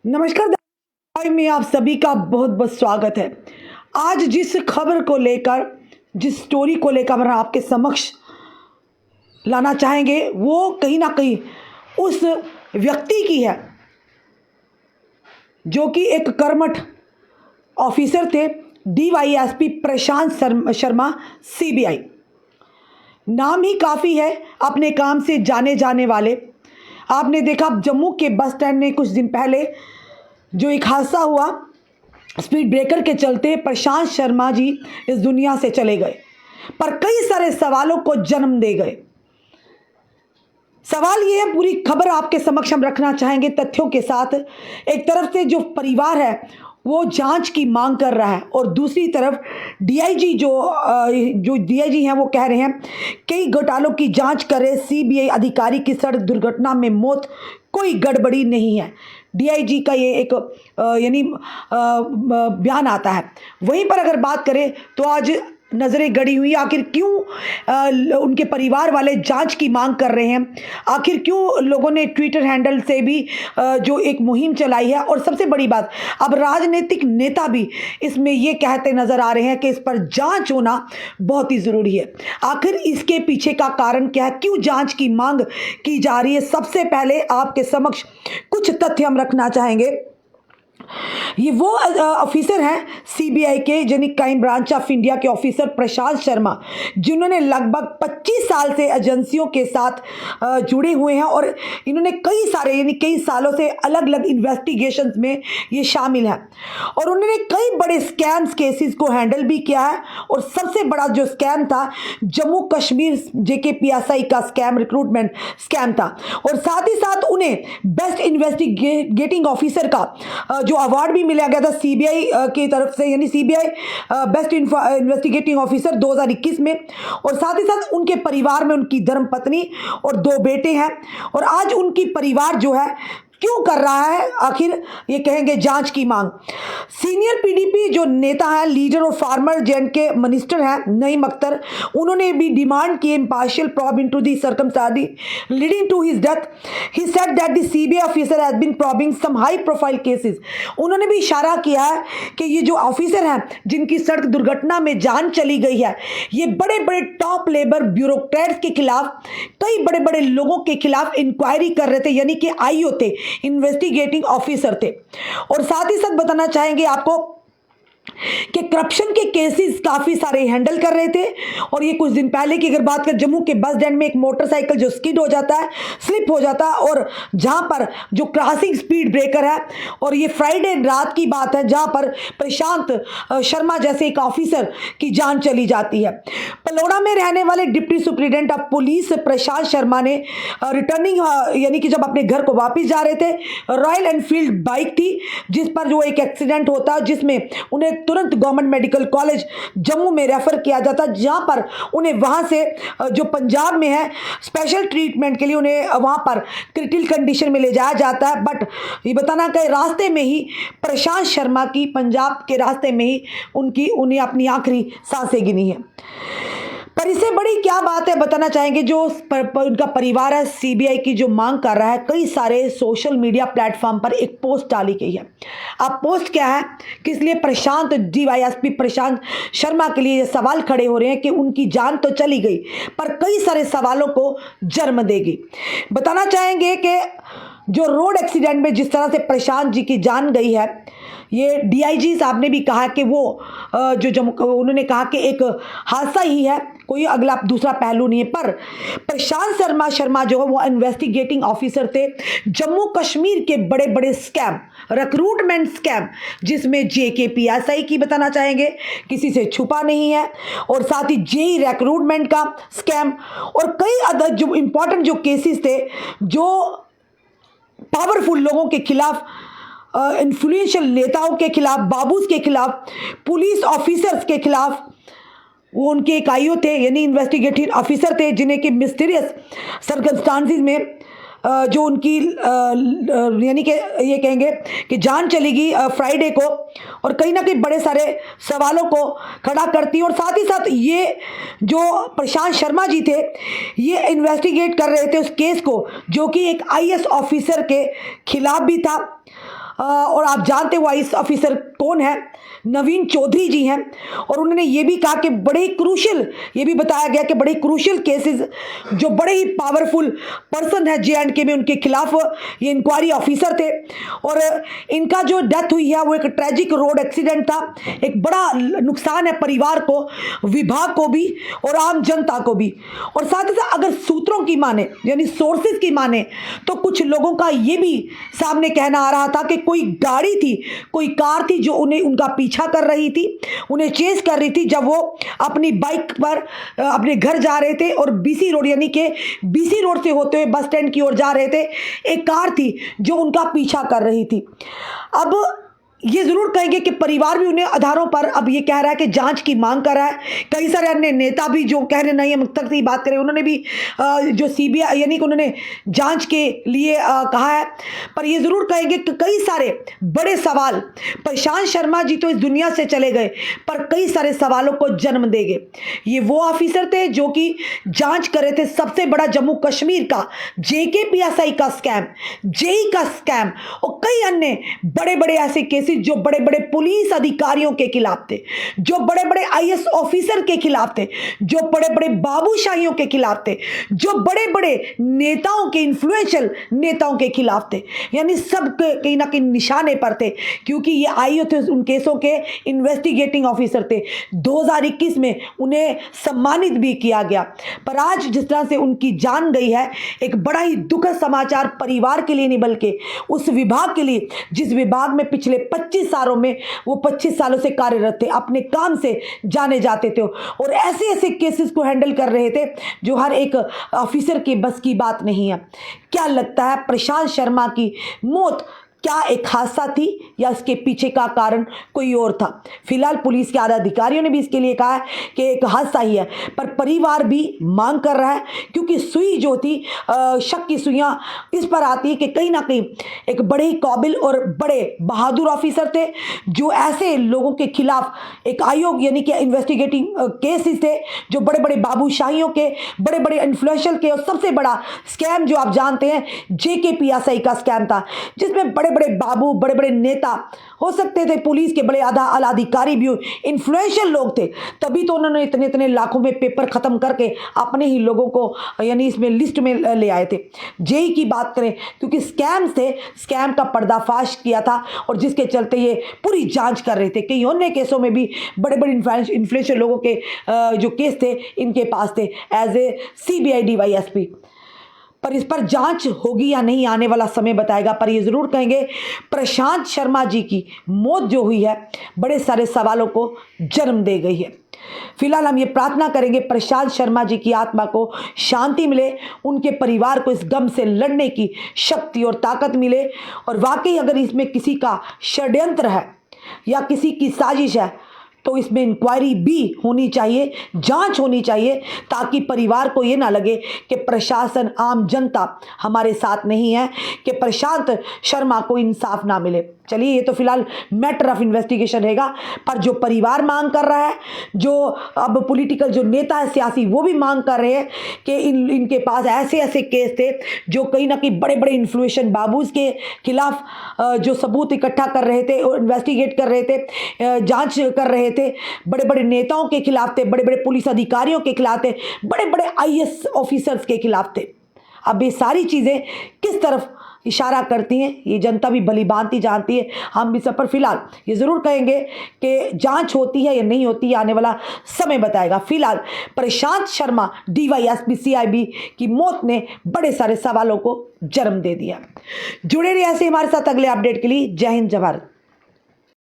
नमस्कार में आप सभी का बहुत बहुत स्वागत है। आज जिस खबर को लेकर, जिस स्टोरी को लेकर हम आपके समक्ष लाना चाहेंगे वो कहीं ना कहीं उस व्यक्ति की है जो कि एक कर्मठ ऑफिसर थे, डीवाईएसपी प्रशांत शर्मा, सीबीआई। नाम ही काफ़ी है अपने काम से जाने जाने वाले। आपने देखा जम्मू के बस स्टैंड में कुछ दिन पहले जो एक हादसा हुआ, स्पीड ब्रेकर के चलते प्रशांत शर्मा जी इस दुनिया से चले गए, पर कई सारे सवालों को जन्म दे गए। सवाल ये है, पूरी खबर आपके समक्ष हम रखना चाहेंगे तथ्यों के साथ। एक तरफ से जो परिवार है वो जांच की मांग कर रहा है और दूसरी तरफ डीआईजी जो डीआईजी हैं वो कह रहे हैं कई घोटालों की जांच करे सीबीआई अधिकारी की सड़क दुर्घटना में मौत कोई गड़बड़ी नहीं है। डीआईजी का ये एक बयान आता है। वहीं पर अगर बात करें तो आज नज़रें गड़ी हुई, आखिर क्यों उनके परिवार वाले जांच की मांग कर रहे हैं, आखिर क्यों लोगों ने ट्विटर हैंडल से भी जो एक मुहिम चलाई है, और सबसे बड़ी बात अब राजनीतिक नेता भी इसमें ये कहते नजर आ रहे हैं कि इस पर जांच होना बहुत ही ज़रूरी है। आखिर इसके पीछे का कारण क्या है, क्यों जांच की मांग की जा रही है, सबसे पहले आपके समक्ष कुछ तथ्य हम रखना चाहेंगे। ये वो ऑफिसर हैं सीबीआई के, यानी क्राइम ब्रांच ऑफ इंडिया के ऑफिसर प्रशांत शर्मा, जिन्होंने लगभग 25 साल से एजेंसियों के साथ जुड़े हुए हैं और इन्होंने कई सालों से अलग अलग इन्वेस्टिगेशंस में ये शामिल हैं और उन्होंने कई बड़े स्कैम्स केसेस को हैंडल भी किया है। और सबसे बड़ा जो स्कैम था जम्मू कश्मीर जेकेपीएसआई का स्कैम, रिक्रूटमेंट स्कैम था, और साथ ही साथ उन्हें बेस्ट इन्वेस्टिगेटिंग ऑफिसर का जो अवार्ड भी मिला गया था सीबीआई की तरफ से, यानी सीबीआई बेस्ट इन्वेस्टिगेटिंग ऑफिसर 2021 में। और साथ ही साथ उनके परिवार में उनकी धर्मपत्नी और 2 बेटे हैं। और आज उनकी परिवार जो है क्यों कर रहा है, आखिर ये कहेंगे जांच की मांग। सीनियर पीडीपी जो नेता है, लीडर और फार्मर जेएंड के मिनिस्टर हैं नईम अख्तर, उन्होंने भी डिमांड की impartial probe into the circumstances leading to his death. He said that the CBI officer has been probing some high profile cases. उन्होंने भी इशारा किया है कि ये जो ऑफिसर हैं जिनकी सड़क दुर्घटना में जान चली गई है, ये बड़े बड़े टॉप लेबर ब्यूरोक्रेट्स के खिलाफ, कई बड़े बड़े लोगों के खिलाफ इंक्वायरी कर रहे थे, यानी कि आईओ थे, इन्वेस्टिगेटिंग ऑफिसर थे। और साथ ही साथ बताना चाहेंगे आपको कि करप्शन के केसेस काफ़ी सारे हैंडल कर रहे थे। और ये कुछ दिन पहले की अगर बात करें, जम्मू के बस स्टैंड में एक मोटरसाइकिल जो स्किड हो जाता है, स्लिप हो जाता है, और जहां पर जो क्रॉसिंग स्पीड ब्रेकर है, और ये फ्राइडे रात की बात है जहां पर प्रशांत शर्मा जैसे एक ऑफिसर की जान चली जाती है। पलोड़ा में रहने वाले डिप्टी सुप्रिटेंडेंट ऑफ पुलिस प्रशांत शर्मा ने रिटर्निंग यानी कि जब अपने घर को वापस जा रहे थे, रॉयल एनफील्ड बाइक थी जिस पर जो एक एक्सीडेंट होता है, जिसमें उन्हें तुरंत गवर्नमेंट मेडिकल कॉलेज जम्मू में रेफर किया जाता, जहां पर उन्हें वहां से जो पंजाब में है स्पेशल ट्रीटमेंट के लिए उन्हें वहां पर क्रिटिकल कंडीशन में ले जाया जाता है। बट ये बताना कि रास्ते में ही प्रशांत शर्मा की, पंजाब के रास्ते में ही उन्हें अपनी आखिरी सांसें गिनी है। पर इससे बड़ी क्या बात है बताना चाहेंगे, जो उनका परिवार है सीबीआई की जो मांग कर रहा है, कई सारे सोशल मीडिया प्लेटफॉर्म पर एक पोस्ट डाली गई है। अब पोस्ट क्या है कि इसलिए प्रशांत डीवाईएसपी प्रशांत शर्मा के लिए ये सवाल खड़े हो रहे हैं कि उनकी जान तो चली गई पर कई सारे सवालों को जन्म देगी। बताना चाहेंगे कि जो रोड एक्सीडेंट में जिस तरह से प्रशांत जी की जान गई है, ये डीआईजी साहब ने भी कहा कि वो उन्होंने कहा कि एक हादसा ही है, कोई अगला दूसरा पहलू नहीं है। पर प्रशांत शर्मा जो है वो इन्वेस्टिगेटिंग ऑफिसर थे जम्मू कश्मीर के बड़े बड़े स्कैम, रिक्रूटमेंट स्कैम, जिसमें जेकेपीएसआई की बताना चाहेंगे किसी से छुपा नहीं है, और साथ ही जेई रिक्रूटमेंट का स्कैम, और कई अदर जो इंपॉर्टेंट जो केसेस थे, जो पावरफुल लोगों के खिलाफ, इन्फ्लुएंशियल नेताओं के खिलाफ, बाबूस के खिलाफ, पुलिस ऑफिसर्स के खिलाफ, वो उनके एक आईओ थे, यानी इन्वेस्टिगेटिव ऑफिसर थे, जिन्हें कि मिस्टीरियस सर्कमस्टांसेस में जो उनकी यानी कि ये कहेंगे कि जान चलेगी फ्राइडे को, और कहीं ना कहीं बड़े सारे सवालों को खड़ा करती। और साथ ही साथ ये जो प्रशांत शर्मा जी थे, ये इन्वेस्टिगेट कर रहे थे उस केस को जो कि एक आईएएस ऑफिसर के खिलाफ भी था, और आप जानते हो आईएएस ऑफिसर कौन है, नवीन चौधरी जी हैं। और उन्होंने ये भी कहा कि बड़े क्रूशियल, ये भी बताया गया कि बड़े क्रूशियल केसेस जो बड़े ही पावरफुल पर्सन है JNK में, उनके खिलाफ ये इंक्वायरी ऑफिसर थे। और इनका जो डेथ हुई है वो एक ट्रैजिक रोड एक्सीडेंट था। एक बड़ा नुकसान है परिवार को, विभाग को भी और आम जनता को भी। और साथ ही साथ अगर सूत्रों की माने, यानी सोर्सेज की माने, तो कुछ लोगों का ये भी सामने कहना आ रहा था कि कोई गाड़ी थी, कोई कार थी जो उन्हें उनका पीछा कर रही थी, उन्हें चेस कर रही थी जब वो अपनी बाइक पर अपने घर जा रहे थे और BC रोड, यानी कि BC रोड से होते हुए बस स्टैंड की ओर जा रहे थे। एक कार थी जो उनका पीछा कर रही थी। अब ये जरूर कहेंगे कि परिवार भी उन्हें आधारों पर अब ये कह रहा है कि जांच की मांग कर रहा है। कई सारे अन्य नेता भी जो कह रहे नहीं हम तक की बात करें, उन्होंने भी जो CBI यानी कि उन्होंने जांच के लिए कहा है। पर ये जरूर कहेंगे कि कई सारे बड़े सवाल, प्रशांत शर्मा जी तो इस दुनिया से चले गए पर कई सारे सवालों को जन्म देंगे। ये वो ऑफिसर थे जो कि जांच कर रहे थे सबसे बड़ा जम्मू कश्मीर का JKPSI का स्कैम, JEE का स्कैम और कई अन्य बड़े बड़े ऐसे केसेस जो बड़े बड़े पुलिस अधिकारियों के खिलाफ थे, जो बड़े बड़े IAS ऑफिसर के खिलाफ थे, जो बड़े बड़े बाबूशाहियों के खिलाफ थे, जो बड़े बड़े नेताओं के, इन्फ्लुएंशियल नेताओं के खिलाफ थे। यानी सब कहीं ना कहीं निशाने पर थे, क्योंकि ये आईओ थे, उन केसों के इन्वेस्टिगेटिंग ऑफिसर थे। 2021 में उन्हें सम्मानित भी किया गया। पर आज जिस तरह से उनकी जान गई है, एक बड़ा ही दुखद समाचार परिवार के लिए नहीं बल्कि उस विभाग के लिए जिस विभाग में पिछले 25 सालों में वो 25 सालों से कार्यरत थे, अपने काम से जाने जाते थे और ऐसे ऐसे केसेस को हैंडल कर रहे थे जो हर एक ऑफिसर के बस की बात नहीं है। क्या लगता है प्रशांत शर्मा की मौत क्या एक हादसा थी या इसके पीछे का कारण कोई और था? फिलहाल पुलिस के आला अधिकारियों ने भी इसके लिए कहा है कि एक हादसा ही है, पर परिवार भी मांग कर रहा है, क्योंकि सुई जो थी, शक की सुइयां इस पर आती है कि कहीं ना कहीं एक बड़े ही काबिल और बड़े बहादुर ऑफिसर थे जो ऐसे लोगों के खिलाफ एक आयोग यानी कि इन्वेस्टिगेटिंग केसेस थे, जो बड़े बड़े बाबूशाहियों के, बड़े बड़े इन्फ्लुएंशियल के, और सबसे बड़ा स्कैम जो आप जानते हैं JKPSI का स्कैम था, जिसमें बड़े बड़े बाबू, बड़े बड़े नेता हो सकते थे, पुलिस के बड़े आला अधिकारी भी, इन्फ्लुएंशियल लोग थे, तभी तो उन्होंने इतने इतने लाखों में पेपर खत्म करके अपने ही लोगों को यानी इसमें लिस्ट में ले आए थे। JEE की बात करें, क्योंकि स्कैम थे, स्कैम का पर्दाफाश किया था और जिसके चलते ये पूरी जांच कर रहे थे। कई अन्य केसों में भी बड़े बड़े इन्फ्लुएंशियल लोगों के जो केस थे इनके पास थे एज ए CBI DYSP। पर इस पर जांच होगी या नहीं आने वाला समय बताएगा। पर ये ज़रूर कहेंगे प्रशांत शर्मा जी की मौत जो हुई है बड़े सारे सवालों को जन्म दे गई है। फिलहाल हम ये प्रार्थना करेंगे प्रशांत शर्मा जी की आत्मा को शांति मिले, उनके परिवार को इस गम से लड़ने की शक्ति और ताकत मिले, और वाकई अगर इसमें किसी का षड्यंत्र है या किसी की साजिश है तो इसमें इंक्वायरी भी होनी चाहिए, जांच होनी चाहिए, ताकि परिवार को ये ना लगे कि प्रशासन, आम जनता हमारे साथ नहीं है, कि प्रशांत शर्मा को इंसाफ ना मिले। चलिए, ये तो फिलहाल मैटर ऑफ इन्वेस्टिगेशन रहेगा, पर जो परिवार मांग कर रहा है, जो अब पॉलिटिकल जो नेता है सियासी, वो भी मांग कर रहे हैं कि इनके पास ऐसे ऐसे केस थे जो कहीं ना कहीं बड़े बड़े इन्फ्लुएंशियल बाबूज के खिलाफ जो सबूत इकट्ठा कर रहे थे और इन्वेस्टिगेट कर रहे थे, जांच कर रहे थे, बड़े बड़े नेताओं के खिलाफ थे, बड़े बड़े पुलिस अधिकारियों के खिलाफ थे, बड़े बड़े IAS ऑफिसर्स के खिलाफ थे। अब ये सारी चीज़ें किस तरफ इशारा करती हैं ये जनता भी भली भांति जानती है। हम भी सब पर फिलहाल ये ज़रूर कहेंगे कि जांच होती है या नहीं होती है आने वाला समय बताएगा। फिलहाल प्रशांत शर्मा DYSP CIB की मौत ने बड़े सारे सवालों को जन्म दे दिया। जुड़े रहिए ऐसे हमारे साथ अगले अपडेट के लिए। जय हिंद, जय भारत।